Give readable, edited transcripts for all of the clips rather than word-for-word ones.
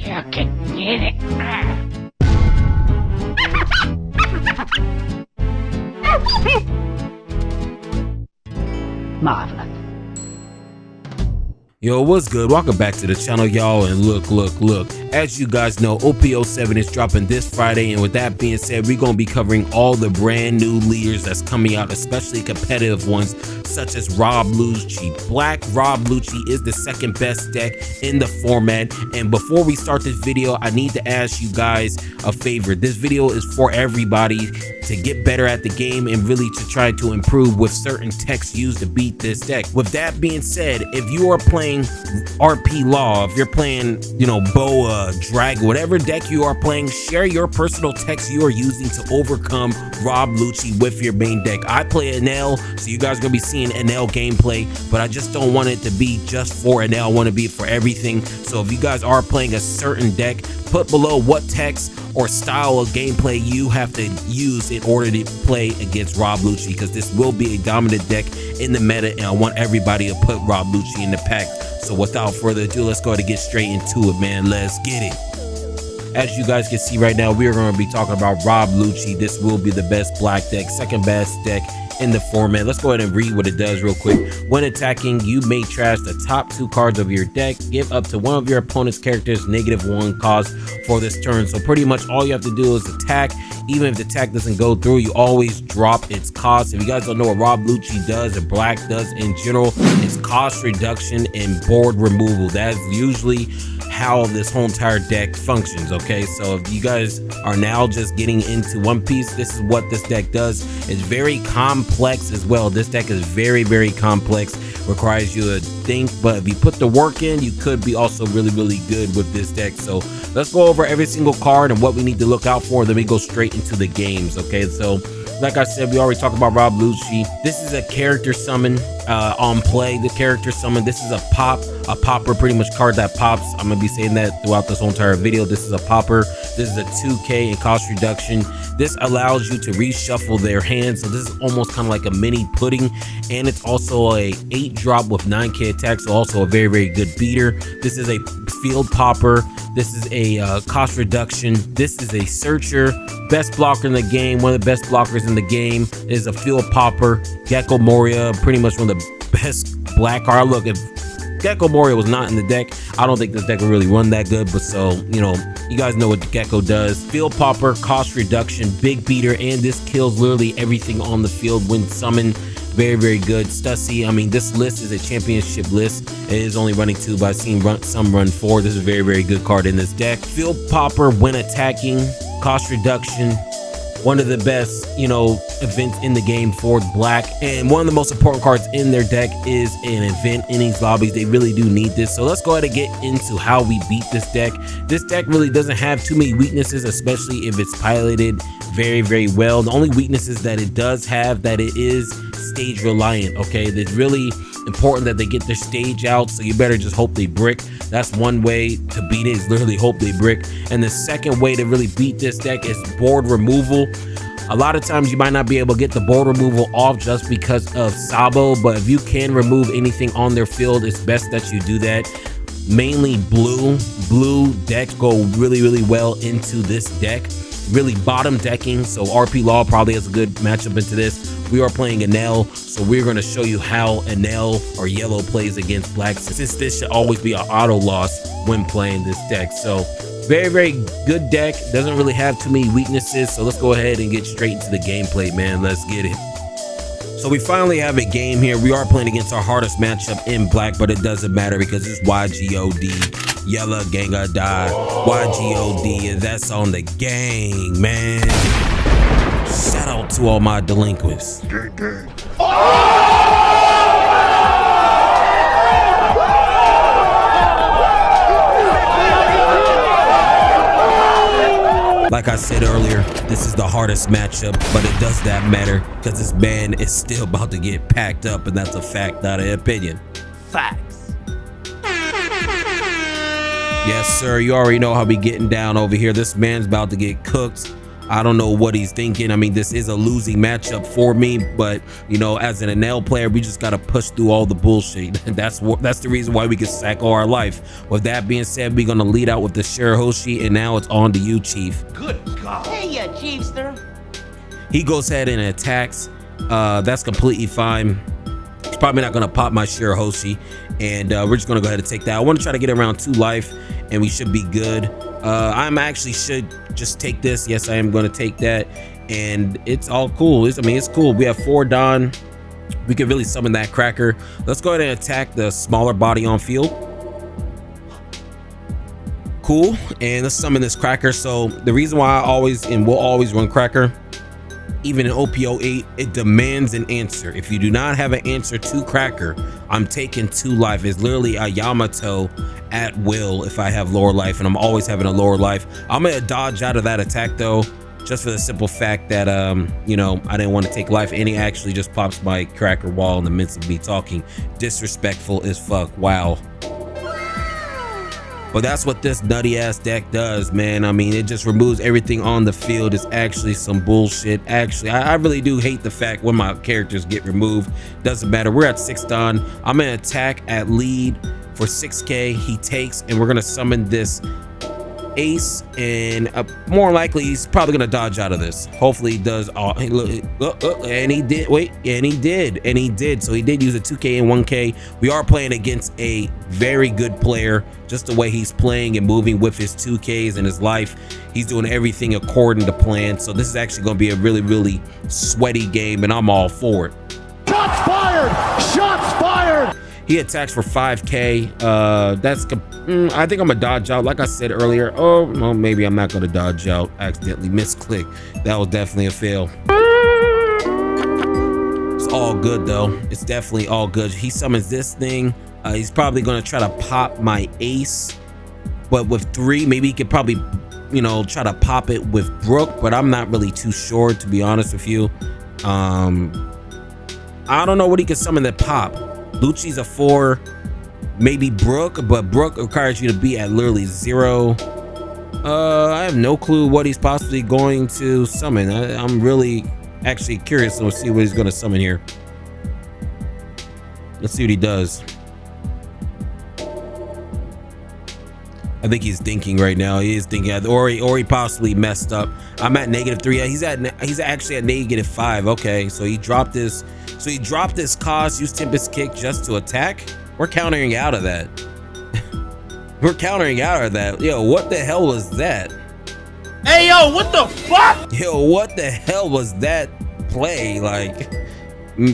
You can get it. Marvelous. Yo, what's good? Welcome back to the channel, y'all. And look. As you guys know, OP07 is dropping this Friday, and with that being said, we're gonna be covering all the brand new leaders that's coming out, especially competitive ones such as Rob Lucci. Black Rob Lucci is the second best deck in the format. And before we start this video, I need to ask you guys a favor. This video is for everybody to get better at the game and really to try to improve with certain techs used to beat this deck. With that being said, if you are playing RP Law, if you're playing, Boa, Drag, whatever deck you are playing, share your personal techs you are using to overcome Rob Lucci with your main deck. I play NL, so you guys are gonna be seeing NL gameplay, but I just don't want it to be just for NL. I want to be for everything. So if you guys are playing a certain deck, put below what techs or style of gameplay you have to use in order to play against Rob Lucci, because this will be a dominant deck in the meta, and I want everybody to put Rob Lucci in the pack. So without further ado, let's go ahead and get straight into it, man. Let's get it. As you guys can see right now, we are going to be talking about Rob Lucci. This will be the best black deck, second best deck in the format. Let's go ahead and read what it does real quick. When attacking, you may trash the top 2 cards of your deck. Give up to one of your opponent's characters -1 cost for this turn. So pretty much all you have to do is attack. Even if the attack doesn't go through, you always drop its cost. If you guys don't know what Rob Lucci does and black does in general, it's cost reduction and board removal. That's usually how this whole entire deck functions. Okay, so if you guys are now just getting into One Piece, this is what this deck does. It's very complex as well. This deck is very complex, requires you to think, but if you put the work in, you could be also really good with this deck. So let's go over every single card and what we need to look out for, then we go straight into the games. Okay, so like I said, we already talked about Rob Lucci. This is a character summon on play. The character summon, this is a popper, pretty much card that pops. I'm gonna be saying that throughout this whole entire video. This is a popper. This is a 2K in cost reduction. This allows you to reshuffle their hands, so this is almost kind of like a mini pudding, and it's also a 8-drop with 9K attack, so also a very good beater. This is a field popper. This is a cost reduction. This is a searcher, best blocker in the game, one of the best blockers in the game. Is a field popper. Gecko Moria, pretty much one of the best black card. Look, if Gecko Moria was not in the deck, I don't think this deck would really run that good, but so, you guys know what Gecko does. Field popper, cost reduction, big beater, and this kills literally everything on the field when summoned. Very good. Stussy, I mean, this list is a championship list. It is only running 2, but I've seen some run 4. This is a very good card in this deck. Field popper when attacking, cost reduction, one of the best, events in the game for black. And one of the most important cards in their deck is an event innings lobbies. They really do need this. So let's go ahead and get into how we beat this deck. This deck really doesn't have too many weaknesses, especially if it's piloted very well. The only weaknesses that it does have, that it is stage reliant. Okay, it's really important that they get their stage out, so you better just hope they brick. That's one way to beat it, is literally hope they brick. And the second way to really beat this deck is board removal. A lot of times you might not be able to get the board removal off just because of Sabo, but if you can remove anything on their field, it's best that you do that. Mainly blue decks go really well into this deck. Really bottom decking, so RP Law probably has a good matchup into this. We are playing NL, so we're going to show you how NL or yellow plays against black, since this should always be an auto loss when playing this deck. So very good deck, doesn't really have too many weaknesses. So let's go ahead and get straight into the gameplay, man. Let's get it. So we finally have a game here. We are playing against our hardest matchup in black, but it doesn't matter because it's YGOD. Yellow Ganga Die. YGOD, and that's on the gang, man. Shout out to all my delinquents. Like I said earlier, this is the hardest matchup, but it does not matter because this man is still about to get packed up, and that's a fact, not an opinion. Facts. Yes, sir. You already know how we getting down over here. This man's about to get cooked. I don't know what he's thinking. I mean, this is a losing matchup for me, but you know, as an NL player, we just got to push through all the bullshit. That's the reason why we can sack all our life. With that being said, we're gonna lead out with the Äfu:ŌĆØ and now it's on to you, Chief. Good God. Hey, you Chiefster. He goes ahead and attacks. That's completely fine. He's probably not gonna pop my Äfu:Ō��, and we're just gonna go ahead and take that. I want to try to get around 2 life, and we should be good. I'm actually should just take this. Yes, I am going to take that, and it's all cool. I mean, it's cool. We have 4 Don. We can really summon that cracker. Let's go ahead and attack the smaller body on field. Cool, and let's summon this cracker. So the reason why I always and will always run cracker, even in OP08, it demands an answer. If you do not have an answer to cracker, I'm taking 2 life. It's literally a Yamato at will if I have lower life, and I'm always having a lower life. I'm gonna dodge out of that attack though, just for the simple fact that you know, I didn't want to take life, and he actually just pops my cracker wall in the midst of me talking. Disrespectful as fuck. Wow. But that's what this nutty ass deck does, man. I mean, it just removes everything on the field. It's actually some bullshit. Actually, I really do hate the fact when my characters get removed. Doesn't matter. We're at 6 Don. I'm gonna attack at lead for 6K. He takes, and we're gonna summon this ace, and more likely he's probably gonna dodge out of this. Hopefully he does. And he did. Wait, and he did. So he did use a 2K and 1K. We are playing against a very good player. Just the way he's playing and moving with his 2Ks and his life, he's doing everything according to plan. So this is actually going to be a really, really sweaty game, and I'm all for it. Shots fired! Shots fired! He attacks for 5K. I think I'm gonna dodge out. Like I said earlier. Oh, well, maybe I'm not gonna dodge out. Accidentally misclick. That was definitely a fail. It's all good though. It's definitely all good. He summons this thing. He's probably gonna try to pop my ace, but with 3, maybe he could probably, you know, try to pop it with Brook. But I'm not really too sure, to be honest with you. I don't know what he could summon that pop. Lucci's a 4, maybe Brook, but Brook requires you to be at literally 0. I have no clue what he's possibly going to summon. I'm really actually curious to see what he's going to summon here. Let's see what he does. I think he's thinking right now. He is thinking, or he possibly messed up. I'm at -3. He's actually at -5. Okay, so he dropped this. So he dropped this cost, used Tempest Kick just to attack. We're countering out of that. We're countering out of that. Yo, what the hell was that? Hey, yo, what the fuck? Yo, what the hell was that play? Like,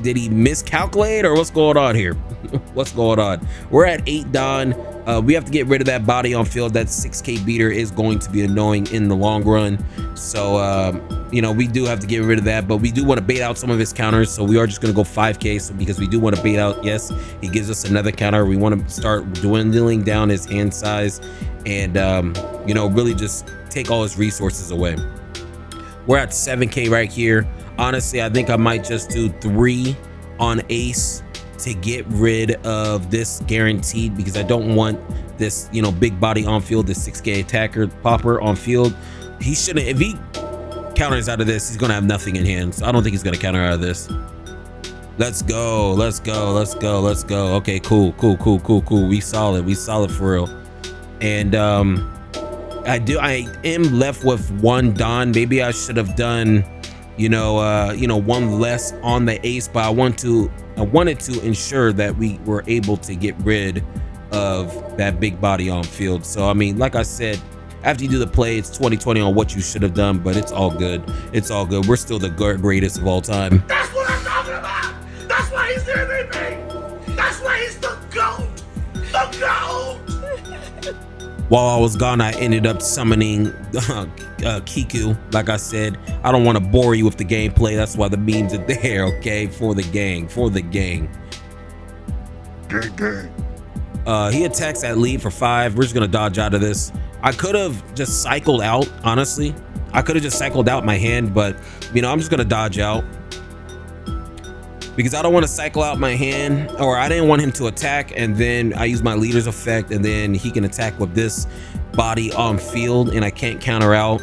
did he miscalculate or what's going on here? What's going on? We're at 8 Don. We have to get rid of that body on field. That 6K beater is going to be annoying in the long run. So, you know, we do have to get rid of that, but we do want to bait out some of his counters. So we are just going to go 5K because we do want to bait out. Yes, he gives us another counter. We want to start dwindling down his hand size and, you know, really just take all his resources away. We're at 7K right here. Honestly, I think I might just do 3 on ace to get rid of this guaranteed, because I don't want this, you know, big body on field, this 6K attacker popper on field. He shouldn't. If he counters out of this, he's gonna have nothing in hand. So I don't think he's gonna counter out of this. Let's go. Let's go. Let's go. Let's go. Okay, cool. We solid. We solid for real. And I am left with 1 Don. Maybe I should have done, you know, 1 less on the ace, but I wanted to ensure that we were able to get rid of that big body on field. So I mean, like I said, after you do the play, it's 20/20 on what you should have done, but it's all good. It's all good. We're still the greatest of all time. That's what I'm talking about. That's why he's the MVP. That's why he's the GOAT. The GOAT. While I was gone, I ended up summoning Kiku. Like I said, I don't want to bore you with the gameplay. That's why the memes are there, okay? For the gang, for the gang. Gang. He attacks at lead for 5. We're just gonna dodge out of this. I could have just cycled out, honestly. I could have just cycled out my hand, but you know, I'm just gonna dodge out because I don't want to cycle out my hand, or I didn't want him to attack and then I use my leader's effect and then he can attack with this body on field and I can't counter out.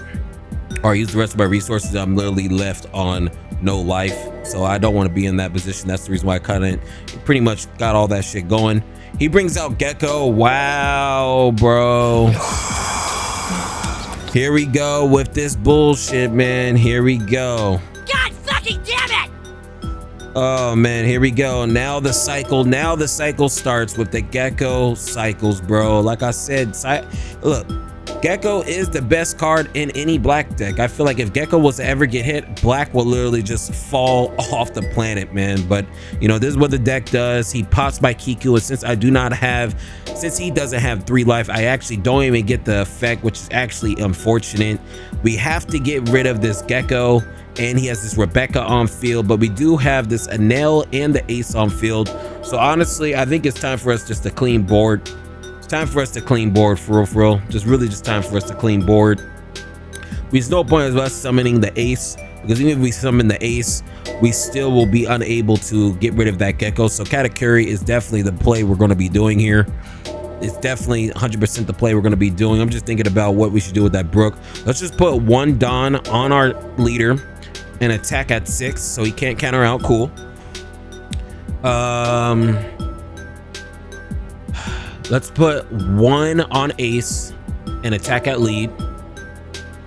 or use the rest of my resources. I'm literally left on no life, so I don't want to be in that position. That's the reason why I couldn't. Pretty much got all that shit going. He brings out Gecko. Wow, bro. Here we go with this bullshit, man. Here we go. God fucking damn it! Oh man, here we go. Now the cycle starts with the Gecko cycles, bro. Like I said, look, Gecko is the best card in any black deck. I feel like if Gecko was to ever get hit, black will literally just fall off the planet, man. But you know, this is what the deck does. He pops my Kiku, and since he doesn't have 3 life, I actually don't even get the effect, which is actually unfortunate. We have to get rid of this Gecko, and he has this Rebecca on field, but we do have this Anel and the Ace on field. So honestly, I think it's time for us just to clean board. Time for us to clean board, for real. Just really just time for us to clean board. There's no point of us summoning the Ace, because even if we summon the Ace, we still will be unable to get rid of that Gecko. So Katakuri is definitely the play we're going to be doing here. It's definitely 100% the play we're going to be doing. I'm just thinking about what we should do with that Brook. Let's just put 1 Dawn on our leader and attack at 6, so he can't counter out. Cool. Let's put 1 on Ace and attack at lead.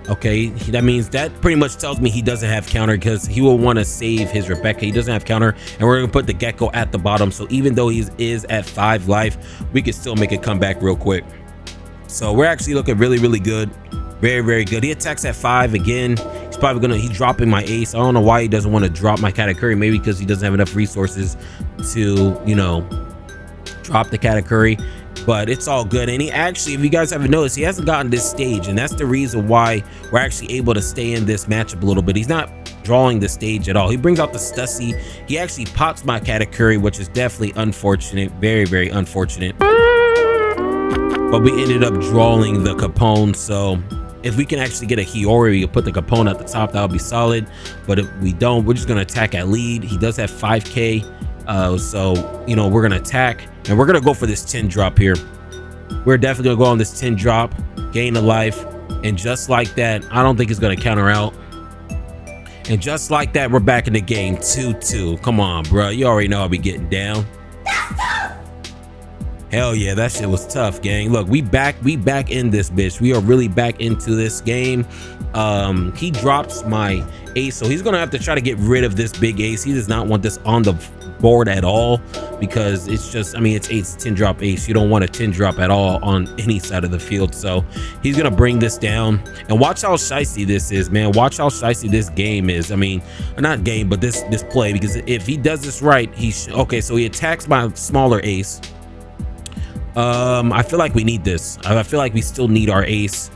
Okay, that means that pretty much tells me he doesn't have counter, because he will want to save his Rebecca. He doesn't have counter, and we're gonna put the Gecko at the bottom. So even though he is at 5 life, we can still make a comeback real quick. So we're actually looking really, really good. Very, very good. He attacks at 5 again. He's dropping my Ace. I don't know why he doesn't want to drop my Katakuri. Maybe because he doesn't have enough resources to, you know, drop the Katakuri. But it's all good. And he actually, if you guys haven't noticed, he hasn't gotten this stage, and that's the reason why we're actually able to stay in this matchup a little bit. He's not drawing the stage at all. He brings out the Stussy. He actually pops my Katakuri, which is definitely unfortunate. Very, very unfortunate. But we ended up drawing the Capone. So if we can actually get a Hiyori, we can put the Capone at the top. That would be solid. But if we don't, we're just going to attack at lead. He does have 5k. So, you know, we're going to attack, and we're going to go for this 10 drop here. We're definitely going to go on this 10 drop, gain a life. And just like that, I don't think it's going to counter out. And just like that, we're back in the game. 2-2. Come on, bro. You already know I'll be getting down. Hell yeah, that shit was tough, gang. Look, we back in this bitch. We are really back into this game. He drops my Ace, so he's gonna have to try to get rid of this big Ace. He does not want this on the board at all, because it's just, I mean, it's 10 drop Ace. You don't want a 10 drop at all on any side of the field. So he's gonna bring this down, and watch how shicey this is, man. Watch how shicey this game is. I mean, not game, but this play, because if he does this right, okay, so he attacks my smaller Ace. I feel like we need this. I feel like we still need our Ace.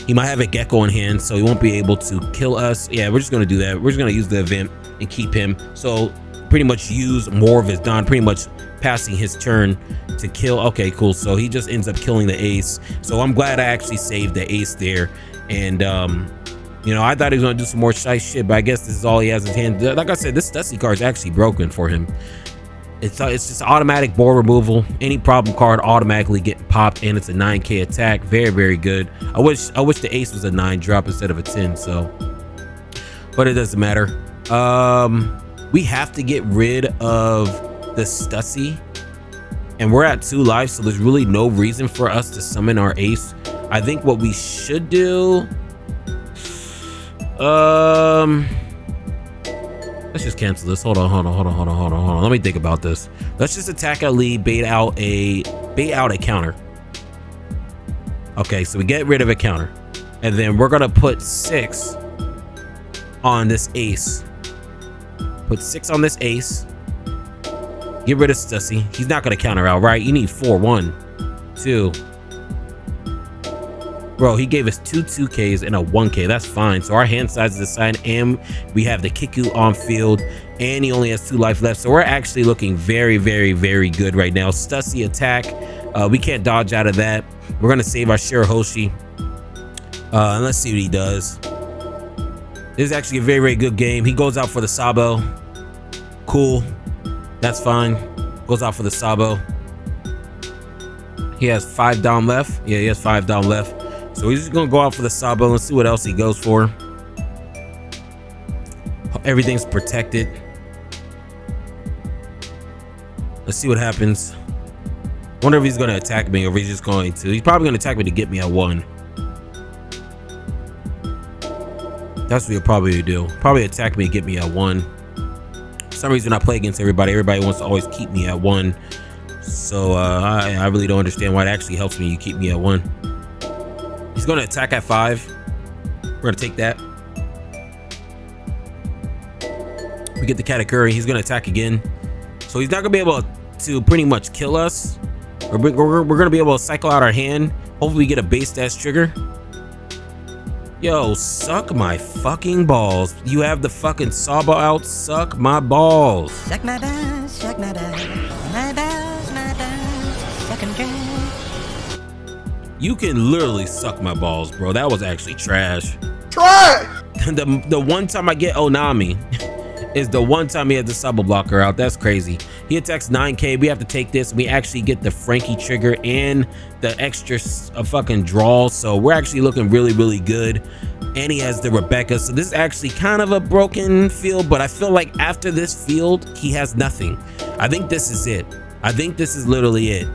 He might have a Gecko in hand, so he won't be able to kill us. Yeah, we're just gonna do that. We're just gonna use the event and keep him. So pretty much use more of his Dawn, pretty much passing his turn to kill. Okay, cool. So he just ends up killing the Ace. So I'm glad I actually saved the Ace there. And you know, I thought he was gonna do some more shy shit, but I guess this is all he has in his hand. Like I said, this Stussy card is actually broken for him. It's just automatic board removal. Any problem card automatically getting popped, and it's a 9k attack. Very, very good. I wish the Ace was a 9 drop instead of a 10. So, but it doesn't matter. We have to get rid of the Stussy, and we're at 2 lives, so there's really no reason for us to summon our Ace. I think what we should do, let's just cancel this. Hold on. Let me think about this. Let's just attack at lead, bait out a counter. Okay, so we get rid of a counter, and then we're gonna put 6 on this Ace. Put 6 on this Ace. Get rid of Stussy. He's not gonna counter out, right? You need 4. 1, 2. Bro, he gave us 2 2Ks and a 1K. That's fine. So our hand size is assigned, and we have the Kiku on field, and he only has 2 life left. So we're actually looking very, very, very good right now. Stussy attack. We can't dodge out of that. We're going to save our Shirahoshi. And let's see what he does. This is actually a very, very good game. He goes out for the Sabo. Cool. That's fine. Goes out for the Sabo. He has 5 down left. Yeah, he has 5 down left. So he's just gonna go out for the Sabo and see what else he goes for. Everything's protected. Let's see what happens. Wonder if he's gonna attack me or if he's just going to. He's probably gonna attack me to get me at 1. That's what he'll probably do. Probably attack me and get me at 1. For some reason, I play against everybody. Everybody wants to always keep me at 1. So I really don't understand why it actually helps me. You keep me at 1. He's gonna attack at 5. We're gonna take that. We get the Katakuri. He's gonna attack again. So he's not gonna be able to pretty much kill us. We're gonna be able to cycle out our hand. Hopefully we get a base stats trigger. Yo, suck my fucking balls. You have the fucking Sabo out. Suck my balls. Suck my balls, suck my balls, my balls, my balls, suck 'em dry. You can literally suck my balls, bro. That was actually trash. Trash! The one time I get Onami is the one time he had the Sabo blocker out. That's crazy. He attacks 9k. We have to take this. We actually get the Frankie trigger and the extra fucking draw. So we're actually looking really, really good. And he has the Rebecca. So this is actually kind of a broken field, but I feel like after this field, he has nothing. I think this is it. I think this is literally it.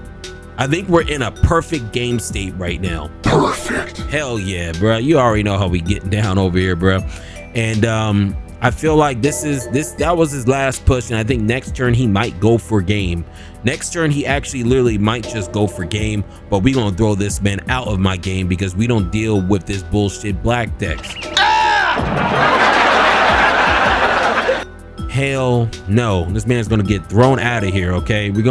I think we're in a perfect game state right now. Perfect. Hell yeah, bro. You already know how we getting down over here, bro. And I feel like that was his last push, and I think next turn he might go for game. Next turn he actually literally might just go for game, but we gonna throw this man out of my game because we don't deal with this bullshit black deck. Hell no, this man's gonna get thrown out of here. Okay, we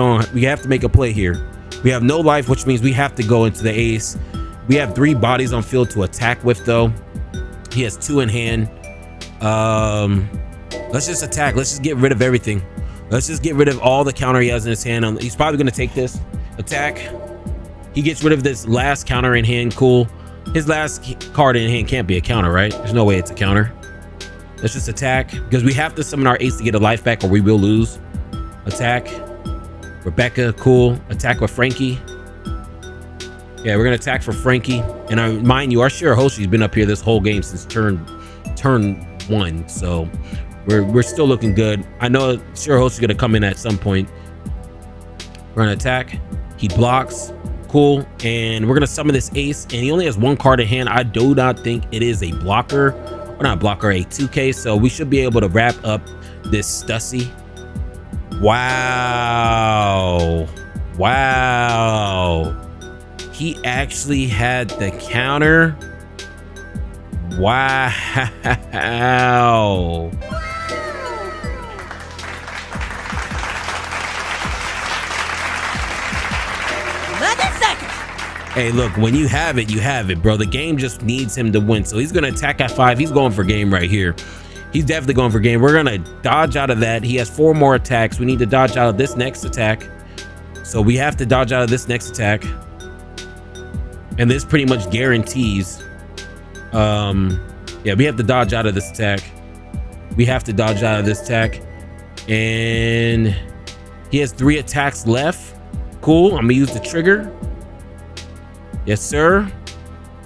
have to make a play here. We have no life, which means we have to go into the ace. We have 3 bodies on field to attack with though. He has 2 in hand. Let's just attack. Let's just get rid of everything. Let's just get rid of all the counter he has in his hand. He's probably gonna take this attack. He gets rid of this last counter in hand. Cool. His last card in hand can't be a counter, right? There's no way it's a counter. Let's just attack because we have to summon our ace to get a life back or we will lose. Attack. Rebecca, cool. Attack with Frankie. Yeah, we're gonna attack for Frankie. And mind you, our Shirahoshi's been up here this whole game since turn 1, so we're still looking good. I know Shirahoshi's gonna come in at some point. We're gonna attack. He blocks. Cool. And we're gonna summon this ace, and he only has 1 card in hand. I do not think it is a blocker, or not a blocker, a 2k. So we should be able to wrap up this Stussy. Wow. Wow. He actually had the counter. Wow. Hey, look, when you have it, bro. The game just needs him to win. So he's going to attack at 5. He's going for game right here. He's definitely going for game. We're going to dodge out of that. He has 4 more attacks. We need to dodge out of this next attack. So we have to dodge out of this next attack. And this pretty much guarantees. Yeah, we have to dodge out of this attack. We have to dodge out of this attack. And he has 3 attacks left. Cool. I'm going to use the trigger. Yes, sir.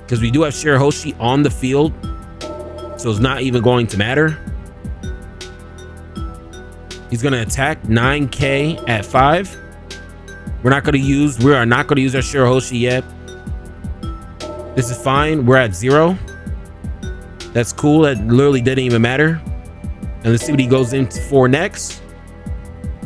Because we do have Shirahoshi on the field. So it's not even going to matter. He's going to attack 9k at 5. We are not going to use our Shirahoshi yet. This is fine. We're at 0. That's cool. That literally didn't even matter. And let's see what he goes in for next.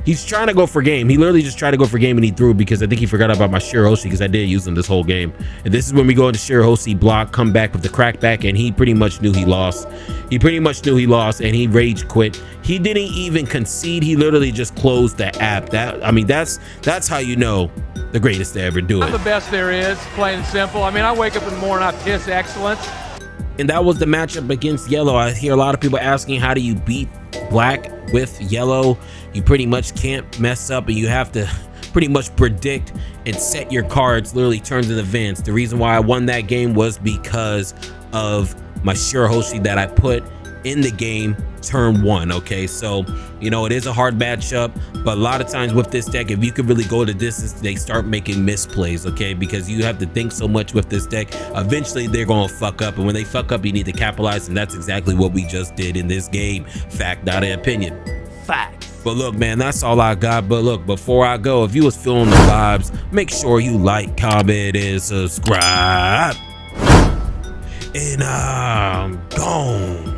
He's trying to go for game. He literally just tried to go for game and he threw because I think he forgot about my Shirahoshi because I did use him this whole game. And this is when we go into Shirahoshi block, come back with the crackback, and he pretty much knew he lost. He pretty much knew he lost and he rage quit. He didn't even concede. He literally just closed the app. That's how you know the greatest to ever do it. I'm the best there is, plain and simple. I mean, I wake up in the morning, I piss excellence. And that was the matchup against yellow. I hear a lot of people asking, how do you beat black with yellow? You pretty much can't mess up, and you have to pretty much predict and set your cards, literally turns and events. The reason why I won that game was because of my Shirahoshi that I put in the game turn 1. Okay, so you know it is a hard matchup, but a lot of times with this deck, if you could really go the distance, they start making misplays. Okay, because you have to think so much with this deck, eventually they're gonna fuck up, and when they fuck up, you need to capitalize, and that's exactly what we just did in this game. Fact, not an opinion. Facts. But look, man, that's all I got. But look, before I go, if you was feeling the vibes, make sure you like, comment, and subscribe. And I'm gone.